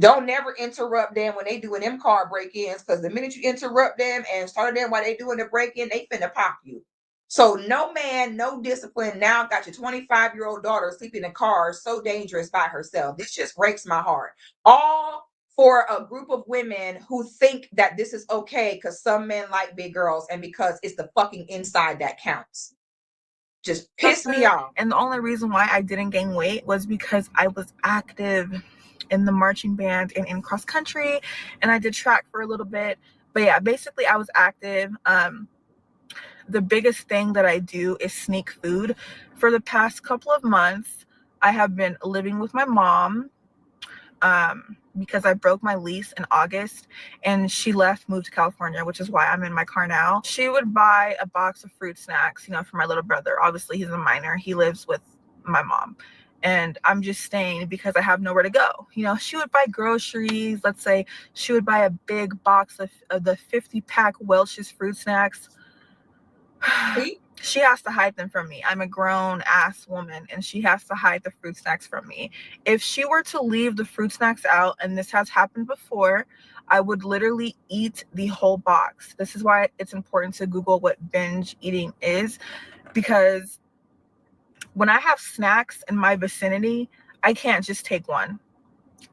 Don't never interrupt them when they doing them car break-ins, because the minute you interrupt them and start them while they doing the break-in, they finna pop you. So no man, no discipline. Now got your 25-year-old daughter sleeping in a car, so dangerous by herself. This just breaks my heart. All for a group of women who think that this is okay because some men like big girls and because it's the fucking inside that counts. Just piss me off. And the only reason why I didn't gain weight was because I was active in the marching band and in cross country, and I did track for a little bit. But yeah, basically I was active. The biggest thing that I do is sneak food. For the past couple of months, I have been living with my mom because I broke my lease in August and she moved to California, which is why I'm in my car now. She would buy a box of fruit snacks, you know, for my little brother. Obviously, he's a minor. He lives with my mom. And I'm just staying because I have nowhere to go. You know, she would buy groceries. Let's say she would buy a big box of the 50-pack Welch's fruit snacks. She has to hide them from me. I'm a grown ass woman and she has to hide the fruit snacks from me. If she were to leave the fruit snacks out, and this has happened before, I would literally eat the whole box. This is why it's important to Google what binge eating is, because when I have snacks in my vicinity, I can't just take one.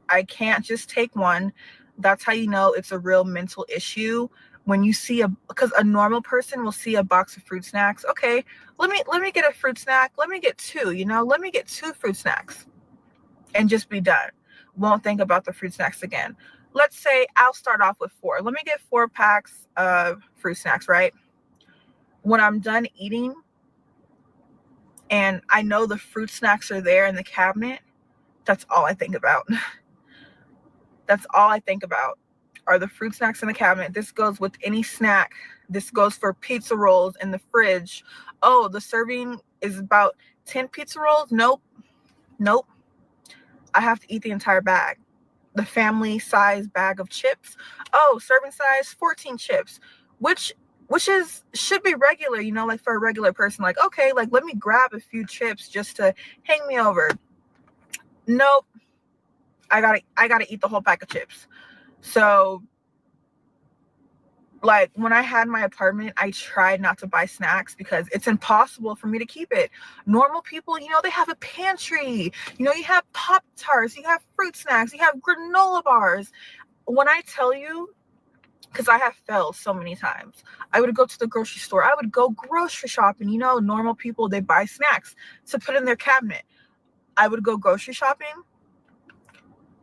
I can't just take one. That's how you know it's a real mental issue. When you see because a normal person will see a box of fruit snacks. Okay, let me get a fruit snack. Let me get two, you know, let me get 2 fruit snacks and just be done. Won't think about the fruit snacks again. Let's say I'll start off with 4. Let me get 4 packs of fruit snacks, right? When I'm done eating and I know the fruit snacks are there in the cabinet, that's all I think about. That's all I think about are the fruit snacks in the cabinet. This goes with any snack. This goes for pizza rolls in the fridge. Oh, the serving is about 10 pizza rolls. Nope. I have to eat the entire bag. The family size bag of chips. Oh, serving size 14 chips, which should be regular, you know, like for a regular person, like, okay, like let me grab a few chips just to hang me over. Nope. I gotta eat the whole pack of chips. So like when I had my apartment, I tried not to buy snacks because it's impossible for me to keep it. Normal people, you know, they have a pantry. You know, you have Pop-Tarts, you have fruit snacks, you have granola bars. When I tell you, because I have failed so many times, I would go to the grocery store. I would go grocery shopping. You know, normal people, they buy snacks to put in their cabinet. I would go grocery shopping.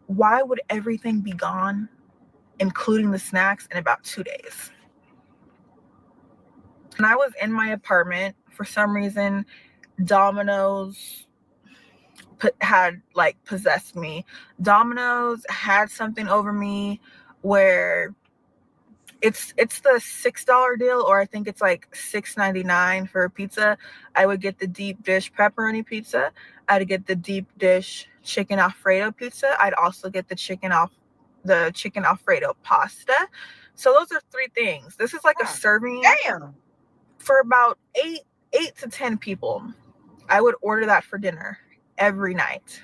Why would everything be gone, including the snacks, in about 2 days? When I was in my apartment, for some reason, Domino's had like possessed me. Domino's had something over me where it's the $6 deal, or I think it's like $6.99 for a pizza. I would get the deep dish pepperoni pizza. I'd get the deep dish chicken Alfredo pizza. I'd also get the chicken Alfredo pasta. So those are 3 things. This is like a serving for about 8 to 10 people. I would order that for dinner every night,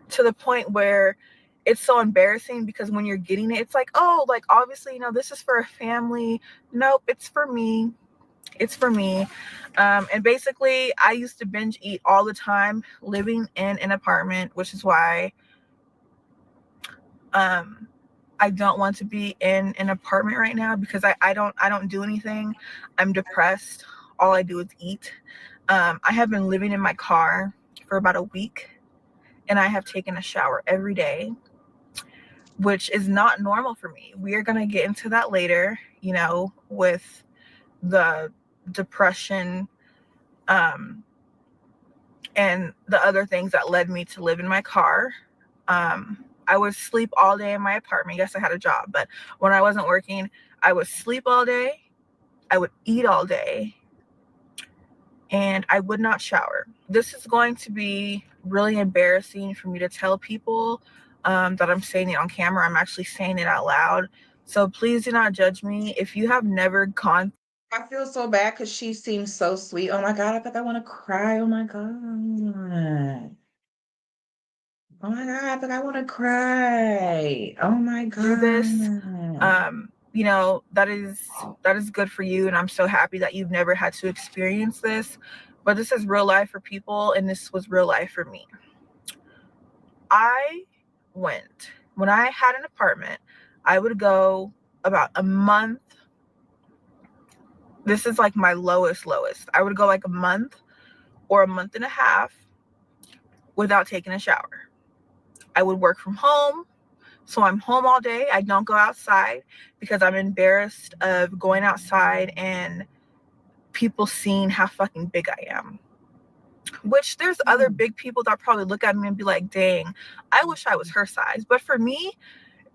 to the point where it's so embarrassing because when you're getting it, it's like, oh, like obviously, this is for a family. Nope, it's for me. It's for me. And basically, I used to binge eat all the time living in an apartment, which is why I don't want to be in an apartment right now, because I don't do anything. I'm depressed. All I do is eat. I have been living in my car for about a week, and I have taken a shower every day, which is not normal for me. We are going to get into that later, with the depression, and the other things that led me to live in my car. I would sleep all day in my apartment. Yes, I had a job, but when I wasn't working, I would sleep all day, I would eat all day, and I would not shower. This is going to be really embarrassing for me to tell people, that I'm saying it on camera. I'm actually saying it out loud. So please do not judge me. If you have never gone, I feel so bad because she seems so sweet. Oh my God, I think I want to cry. Oh my God. Oh my God, I think I want to cry. Oh my through this, God. that is good for you, and I'm so happy that you've never had to experience this. But this is real life for people, and this was real life for me. When I had an apartment, I would go about a month. This is like my lowest. I would go like a month or a month and a half without taking a shower. I would work from home. So I'm home all day. I don't go outside because I'm embarrassed of going outside and people seeing how fucking big I am. Which there's other big people that probably look at me and be like, dang, I wish I was her size. But for me,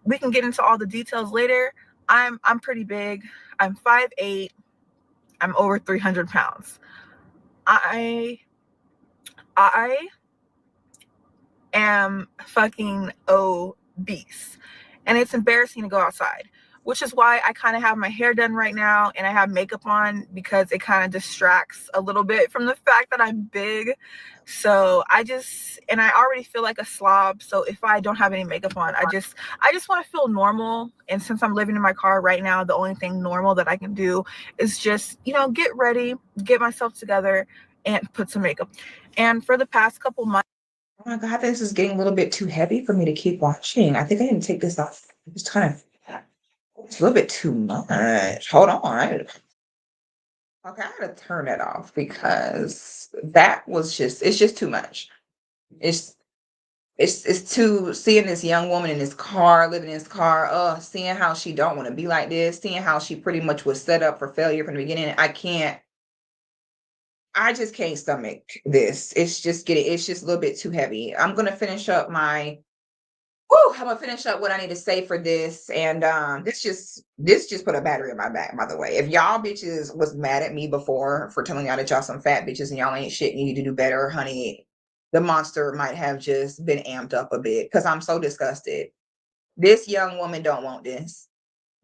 we can get into all the details later. I'm pretty big. I'm 5'8". I'm over 300 pounds. I am fucking obese. And it's embarrassing to go outside, which is why I kind of have my hair done right now and I have makeup on, because it kind of distracts a little bit from the fact that I'm big. So I already feel like a slob. So if I don't have any makeup on, I just want to feel normal. And since I'm living in my car right now, the only thing normal that I can do is just, get ready, get myself together, and put some makeup. And for the past couple months, Oh my God, this is getting a little bit too heavy for me to keep watching. I think I need to take this off. It's kind of, it's a little bit too much. Hold on. Okay, I gotta turn it off because it's just too much. It's it's too seeing this young woman in this car, living in this car, seeing how she don't want to be like this, seeing how she pretty much was set up for failure from the beginning. I just can't stomach this. It's just a little bit too heavy. I'm gonna finish up what I need to say for this. And this just put a battery in my back, by the way. If y'all bitches was mad at me before for telling y'all that y'all some fat bitches and y'all ain't shit and you need to do better, honey, the monster might have just been amped up a bit because I'm so disgusted. This young woman don't want this.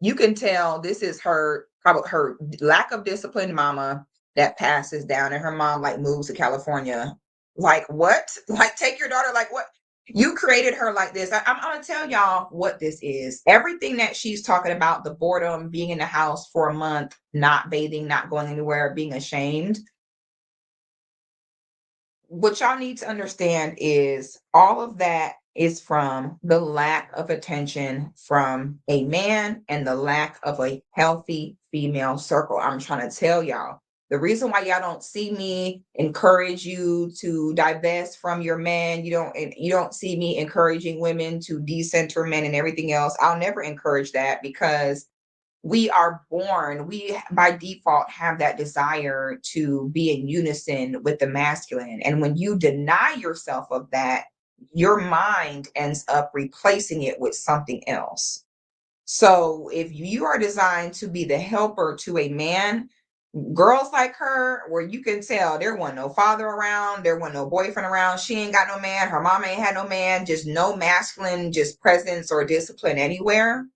You can tell this is probably her lack of discipline mama that passes down, and her mom like moves to California. Like what? Like take your daughter, like what? You created her like this. I'm gonna tell y'all what this is. Everything that she's talking about, the boredom, being in the house for a month, not bathing, not going anywhere, being ashamed. What y'all need to understand is all of that is from the lack of attention from a man and the lack of a healthy female circle. I'm trying to tell y'all. The reason why y'all don't see me encourage you to divest from your man, you don't see me encouraging women to decenter men and everything else. I'll never encourage that because we by default have that desire to be in unison with the masculine. And when you deny yourself of that, your mind ends up replacing it with something else. So if you are designed to be the helper to a man, girls like her, where you can tell there wasn't no father around, there wasn't no boyfriend around, she ain't got no man, her mom ain't had no man, just no masculine, just presence or discipline anywhere.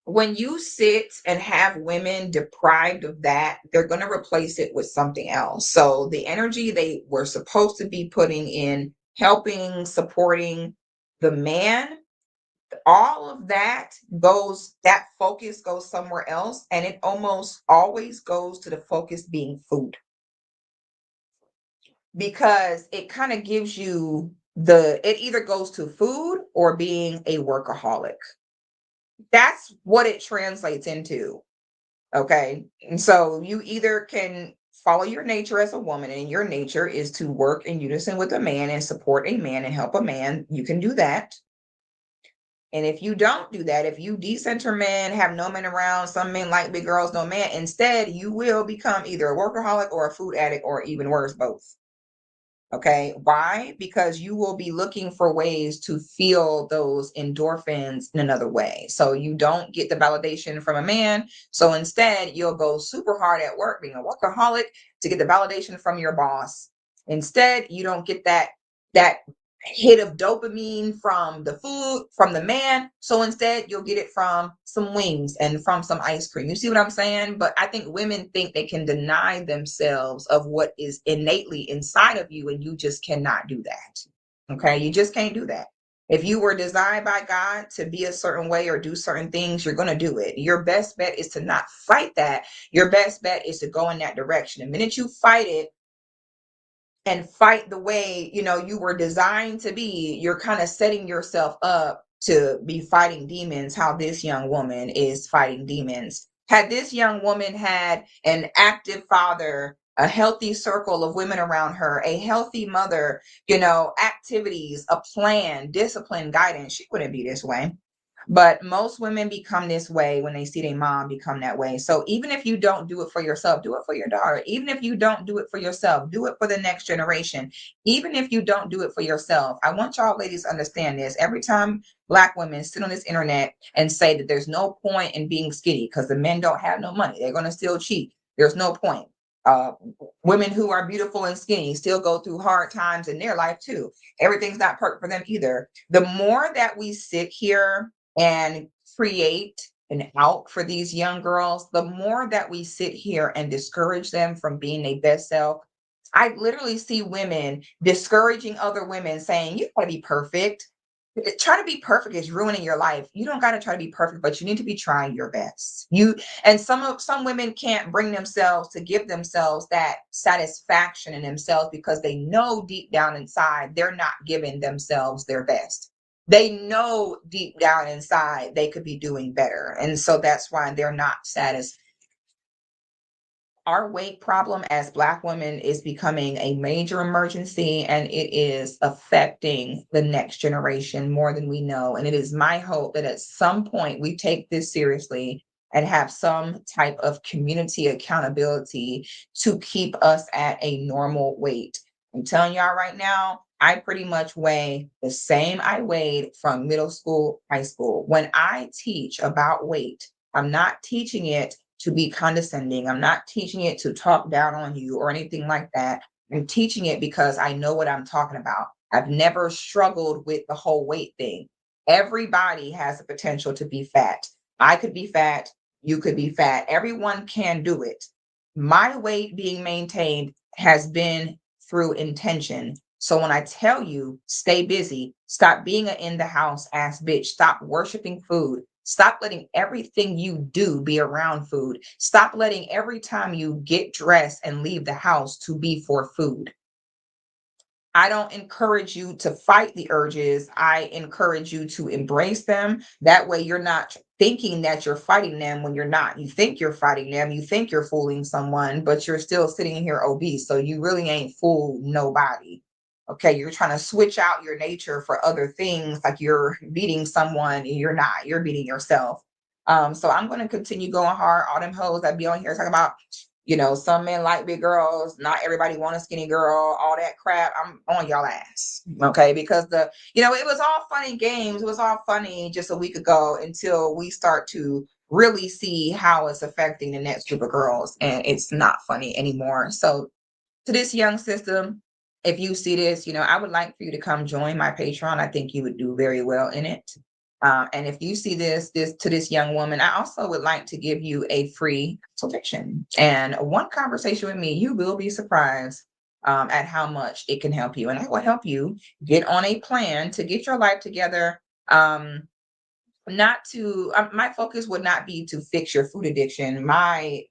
When you sit and have women deprived of that, they're going to replace it with something else. So the energy they were supposed to be putting in helping, supporting the man, all of that goes, that focus goes somewhere else. And it almost always goes to the focus being food, because it kind of gives you it either goes to food or being a workaholic. That's what it translates into. Okay. And so you either can follow your nature as a woman, and your nature is to work in unison with a man and support a man and help a man. You can do that. And if you don't do that, if you decenter men, have no men around, some men like big girls, no man, instead, you will become either a workaholic or a food addict, or even worse, both. Okay. Why? Because you will be looking for ways to feel those endorphins in another way. So you don't get the validation from a man. So instead, you'll go super hard at work, being a workaholic, to get the validation from your boss. Instead, you don't get that hit of dopamine from the food, from the man. So instead, you'll get it from some wings and from some ice cream. You see what I'm saying? But I think women think they can deny themselves of what is innately inside of you, and you just cannot do that. Okay? You just can't do that. If you were designed by God to be a certain way or do certain things, you're going to do it. Your best bet is to not fight that. Your best bet is to go in that direction. The minute you fight it, and fight the way you were designed to be, you're kind of setting yourself up to be fighting demons, how this young woman is fighting demons. Had this young woman had an active father, a healthy circle of women around her, a healthy mother, activities, a plan, discipline, guidance, she wouldn't be this way. But most women become this way when they see their mom become that way. So even if you don't do it for yourself, do it for your daughter. Even if you don't do it for yourself, do it for the next generation. Even if you don't do it for yourself, I want y'all ladies to understand this. Every time Black women sit on this internet and say that there's no point in being skinny because the men don't have no money, they're going to still cheat. There's no point. Women who are beautiful and skinny still go through hard times in their life too. Everything's not perfect for them either. The more that we sit here and create an out for these young girls, the more that we sit here and discourage them from being their best self. I literally see women discouraging other women, saying, you gotta be perfect. Try to be perfect is ruining your life. You don't gotta try to be perfect, but you need to be trying your best. And some women can't bring themselves to give themselves that satisfaction in themselves, because they know deep down inside they're not giving themselves their best. They know deep down inside they could be doing better. And so that's why they're not satisfied. Our weight problem as Black women is becoming a major emergency, and it is affecting the next generation more than we know. And it is my hope that at some point we take this seriously and have some type of community accountability to keep us at a normal weight. I'm telling y'all right now, I pretty much weigh the same I weighed from middle school, high school. When I teach about weight, I'm not teaching it to be condescending. I'm not teaching it to talk down on you or anything like that. I'm teaching it because I know what I'm talking about. I've never struggled with the whole weight thing. Everybody has the potential to be fat. I could be fat. You could be fat. Everyone can do it. My weight being maintained has been through intention. So when I tell you, stay busy, stop being an in the house ass bitch, stop worshiping food, stop letting everything you do be around food, stop letting every time you get dressed and leave the house to be for food. I don't encourage you to fight the urges. I encourage you to embrace them. That way, you're not thinking that you're fighting them when you're not. You think you're fighting them. You think you're fooling someone, but you're still sitting here obese. So you really ain't fooled nobody. Okay. You're trying to switch out your nature for other things, like you're beating someone and you're not. You're beating yourself. So I'm going to continue going hard. All them hoes that be on here talking about, some men like big girls, not everybody want a skinny girl, all that crap. I'm on y'all ass. Okay. Because it was all funny games. It was all funny just a week ago until we start to really see how it's affecting the next group of girls. And it's not funny anymore. So to this young sister, if you see this, I would like for you to come join my Patreon. I think you would do very well in it. And if you see this to this young woman, I also would like to give you a free consultation and one conversation with me. You will be surprised at how much it can help you. And I will help you get on a plan to get your life together. Not to, my focus would not be to fix your food addiction. My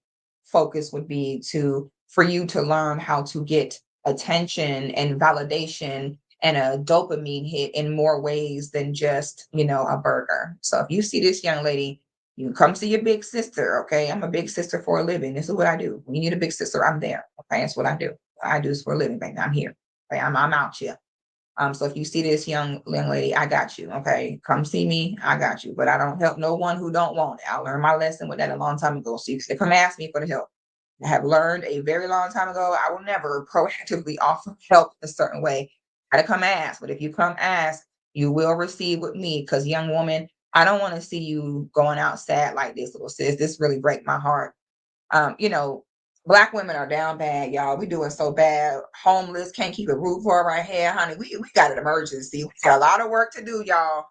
focus would be for you to learn how to get attention and validation and a dopamine hit in more ways than just, a burger. So if you see this young lady, you come see your big sister. Okay. I'm a big sister for a living. This is what I do. When you need a big sister, I'm there. Okay. That's what I do. I do this for a living, baby. I'm here. Okay. I'm out here. So if you see this young lady, I got you. Okay, come see me. I got you. But I don't help no one who don't want it. I learned my lesson with that a long time ago. So they come ask me for the help. I have learned a very long time ago. I will never proactively offer help a certain way. I gotta come ask. But if you come ask, you will receive with me. Because young woman, I don't want to see you going out sad like this, little sis. This really break my heart. um, you know, Black women are down bad, y'all. We doing so bad. Homeless, can't keep a roof over our head, honey. We got an emergency. We got a lot of work to do, y'all.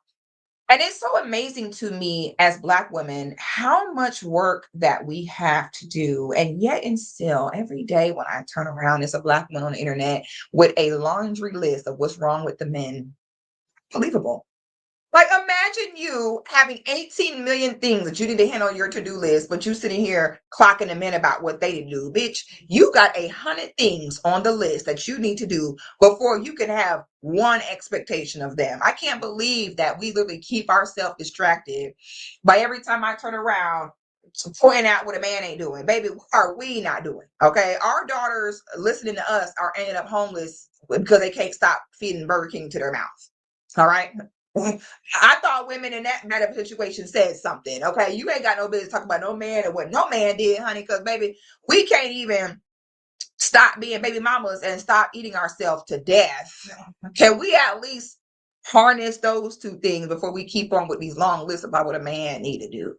And it's so amazing to me as Black women how much work that we have to do. And yet, and still, every day when I turn around, it's a Black woman on the internet with a laundry list of what's wrong with the men. Believable. Like, imagine you having 18 million things that you need to handle on your to-do list, but you sitting here clocking them in about what they do. Bitch, you got 100 things on the list that you need to do before you can have one expectation of them. I can't believe that we literally keep ourselves distracted by every time I turn around pointing out what a man ain't doing. Baby, what are we not doing? Okay. Our daughters listening to us are ending up homeless because they can't stop feeding Burger King to their mouth. All right. I thought women in that kind of situation said something. Okay, you ain't got no business talking about no man and what no man did, honey. Because baby, we can't even stop being baby mamas and stop eating ourselves to death. Can we at least harness those two things before we keep on with these long lists about what a man need to do?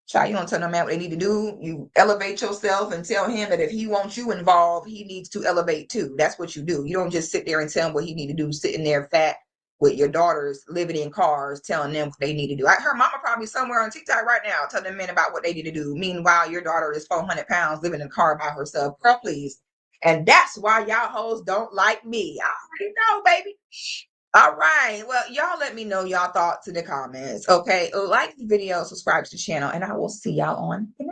Child, you don't tell no man what they need to do. You elevate yourself and tell him that if he wants you involved, he needs to elevate too. That's what you do. You don't just sit there and tell him what he need to do, sitting there fat with your daughters living in cars, telling them what they need to do. Her mama probably somewhere on TikTok right now telling men about what they need to do. Meanwhile, your daughter is 400 pounds living in a car by herself. Girl, please. And that's why y'all hoes don't like me. I already know, baby. All right. Well, y'all let me know y'all thoughts in the comments. Okay. Like the video, subscribe to the channel, and I will see y'all on the